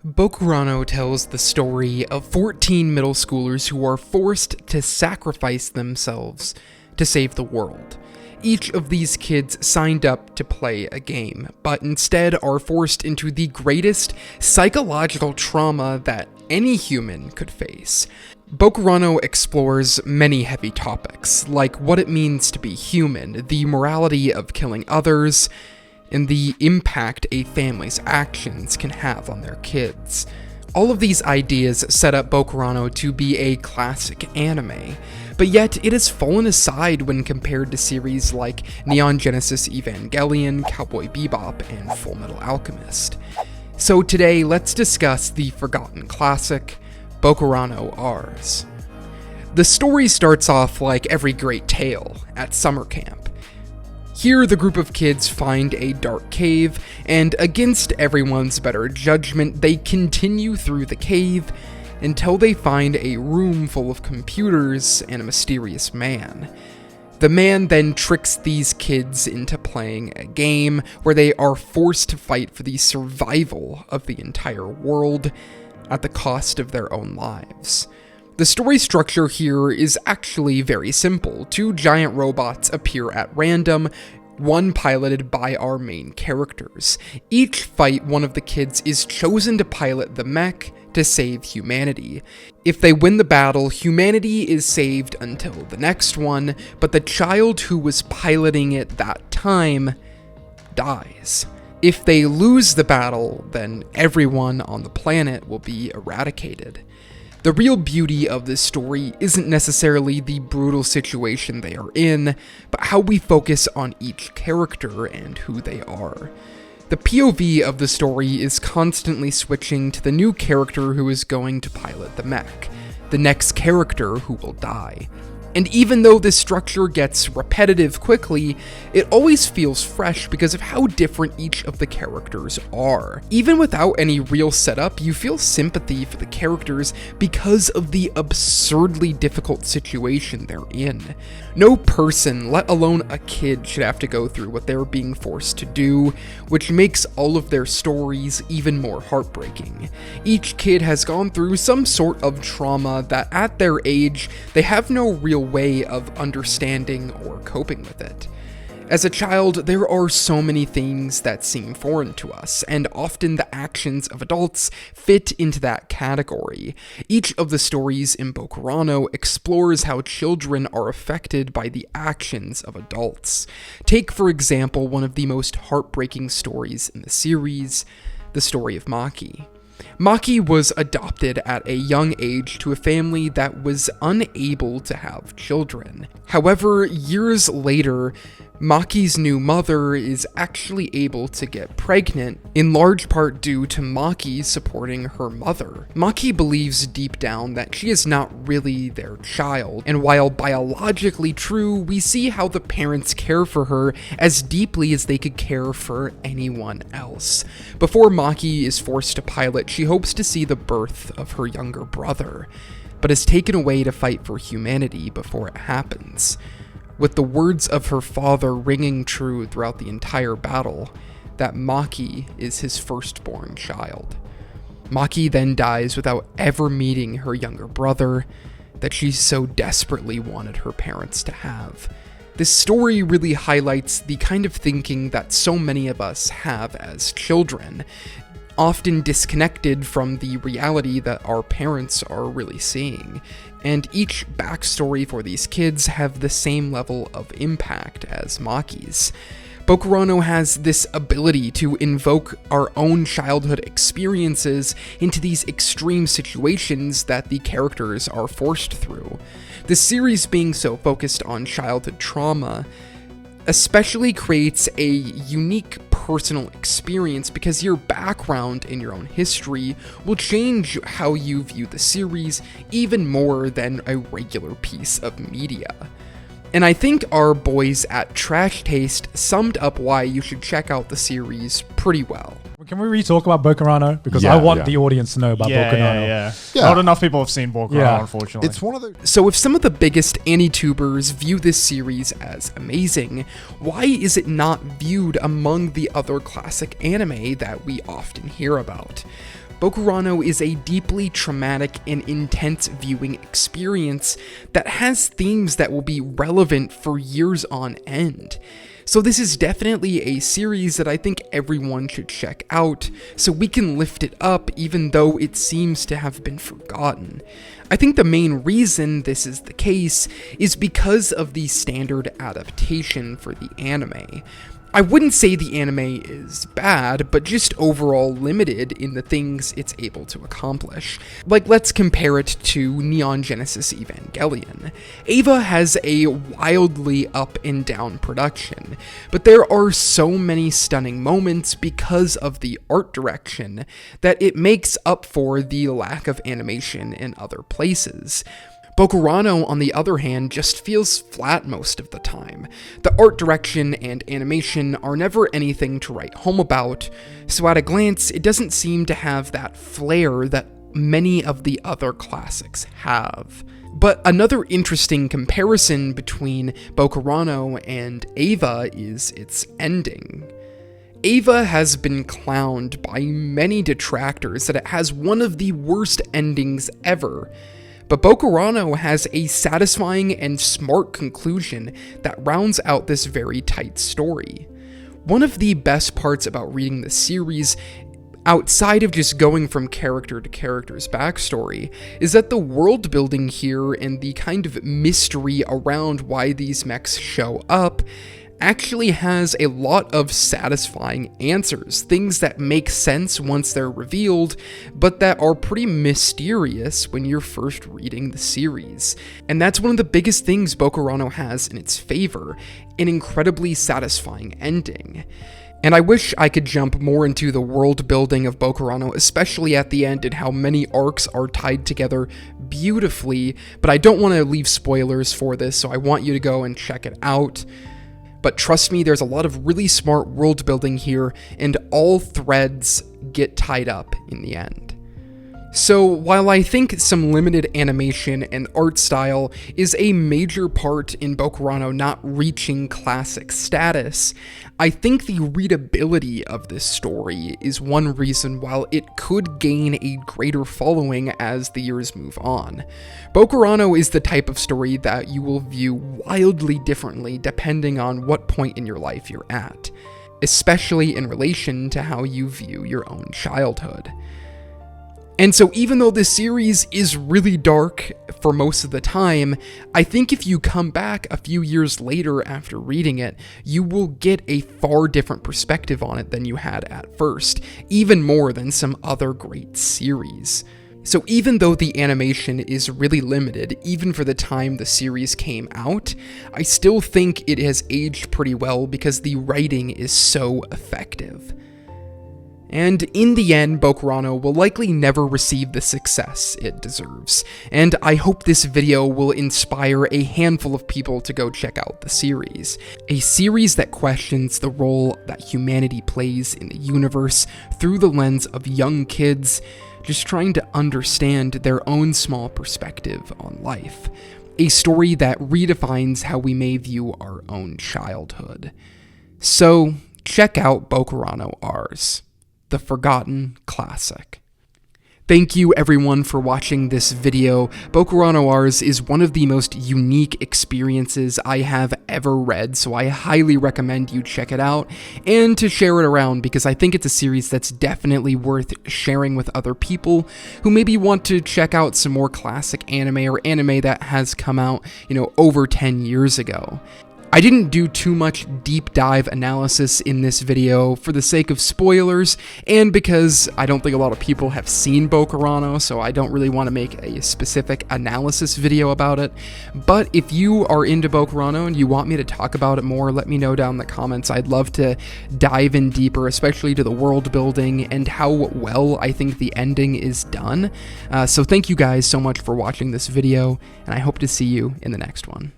Bokurano tells the story of 14 middle schoolers who are forced to sacrifice themselves to save the world. Each of these kids signed up to play a game, but instead are forced into the greatest psychological trauma that any human could face. Bokurano explores many heavy topics, like what it means to be human, the morality of killing others, and the impact a family's actions can have on their kids. All of these ideas set up Bokurano to be a classic anime, but yet it has fallen aside when compared to series like Neon Genesis Evangelion, Cowboy Bebop, and Fullmetal Alchemist. So today, let's discuss the forgotten classic, Bokurano Ours. The story starts off like every great tale, at summer camp. Here, the group of kids find a dark cave, and against everyone's better judgment, they continue through the cave until they find a room full of computers and a mysterious man. The man then tricks these kids into playing a game where they are forced to fight for the survival of the entire world at the cost of their own lives. The story structure here is actually very simple. Two giant robots appear at random, one piloted by our main characters. Each fight, one of the kids is chosen to pilot the mech to save humanity. If they win the battle, humanity is saved until the next one, but the child who was piloting it that time dies. If they lose the battle, then everyone on the planet will be eradicated. The real beauty of this story isn't necessarily the brutal situation they are in, but how we focus on each character and who they are. The POV of the story is constantly switching to the new character who is going to pilot the mech, the next character who will die. And even though this structure gets repetitive quickly, it always feels fresh because of how different each of the characters are. Even without any real setup, you feel sympathy for the characters because of the absurdly difficult situation they're in. No person, let alone a kid, should have to go through what they're being forced to do, which makes all of their stories even more heartbreaking. Each kid has gone through some sort of trauma that at their age, they have no real way of understanding or coping with it. As a child, there are so many things that seem foreign to us, and often the actions of adults fit into that category. Each of the stories in Bokurano explores how children are affected by the actions of adults. Take, for example, one of the most heartbreaking stories in the series, the story of Maki. Maki was adopted at a young age to a family that was unable to have children. However, years later, Maki's new mother is actually able to get pregnant, in large part due to Maki supporting her mother. Maki believes deep down that she is not really their child, and while biologically true, we see how the parents care for her as deeply as they could care for anyone else. Before Maki is forced to pilot, she hopes to see the birth of her younger brother, but is taken away to fight for humanity before it happens. With the words of her father ringing true throughout the entire battle, that Maki is his firstborn child. Maki then dies without ever meeting her younger brother that she so desperately wanted her parents to have. This story really highlights the kind of thinking that so many of us have as children, often disconnected from the reality that our parents are really seeing. And each backstory for these kids have the same level of impact as Maki's. Bokurano has this ability to invoke our own childhood experiences into these extreme situations that the characters are forced through. The series being so focused on childhood trauma especially creates a unique personal experience because your background and your own history will change how you view the series even more than a regular piece of media. And I think our boys at Trash Taste summed up why you should check out the series pretty well. Can we re-talk about Bokurano? Because I want the audience to know about Bokurano. Not enough people have seen Bokurano, unfortunately. It's one of the... So if some of the biggest AniTubers view this series as amazing, why is it not viewed among the other classic anime that we often hear about? Bokurano is a deeply traumatic and intense viewing experience that has themes that will be relevant for years on end. So this is definitely a series that I think everyone should check out, so we can lift it up even though it seems to have been forgotten. I think the main reason this is the case is because of the standard adaptation for the anime. I wouldn't say the anime is bad, but just overall limited in the things it's able to accomplish. Like, let's compare it to Neon Genesis Evangelion. Eva has a wildly up and down production, but there are so many stunning moments because of the art direction that it makes up for the lack of animation in other places. Bokurano, on the other hand, just feels flat most of the time. The art direction and animation are never anything to write home about, so at a glance, it doesn't seem to have that flair that many of the other classics have. But another interesting comparison between Bokurano and Eva is its ending. Eva has been clowned by many detractors that it has one of the worst endings ever. But Bokurano has a satisfying and smart conclusion that rounds out this very tight story. One of the best parts about reading the series, outside of just going from character to character's backstory, is that the world building here and the kind of mystery around why these mechs show up actually has a lot of satisfying answers, things that make sense once they're revealed, but that are pretty mysterious when you're first reading the series. And that's one of the biggest things Bokurano has in its favor, an incredibly satisfying ending. And I wish I could jump more into the world building of Bokurano, especially at the end, and how many arcs are tied together beautifully, but I don't want to leave spoilers for this, so I want you to go and check it out. But trust me, there's a lot of really smart world building here, and all threads get tied up in the end. So while I think some limited animation and art style is a major part in Bokurano not reaching classic status, I think the readability of this story is one reason why it could gain a greater following as the years move on. Bokurano is the type of story that you will view wildly differently depending on what point in your life you're at, especially in relation to how you view your own childhood. And so even though this series is really dark for most of the time, I think if you come back a few years later after reading it, you will get a far different perspective on it than you had at first, even more than some other great series. So even though the animation is really limited, even for the time the series came out, I still think it has aged pretty well because the writing is so effective. And in the end, Bokurano will likely never receive the success it deserves, and I hope this video will inspire a handful of people to go check out the series. A series that questions the role that humanity plays in the universe through the lens of young kids, just trying to understand their own small perspective on life. A story that redefines how we may view our own childhood. So, check out Bokurano Ours, the forgotten classic. Thank you everyone for watching this video. Bokurano Ours is one of the most unique experiences I have ever read, so I highly recommend you check it out and to share it around because I think it's a series that's definitely worth sharing with other people who maybe want to check out some more classic anime or anime that has come out, over 10 years ago. I didn't do too much deep dive analysis in this video for the sake of spoilers, and because I don't think a lot of people have seen Bokurano, so I don't really want to make a specific analysis video about it. But if you are into Bokurano and you want me to talk about it more, let me know down in the comments. I'd love to dive in deeper, especially to the world building and how well I think the ending is done. So thank you guys so much for watching this video, and I hope to see you in the next one.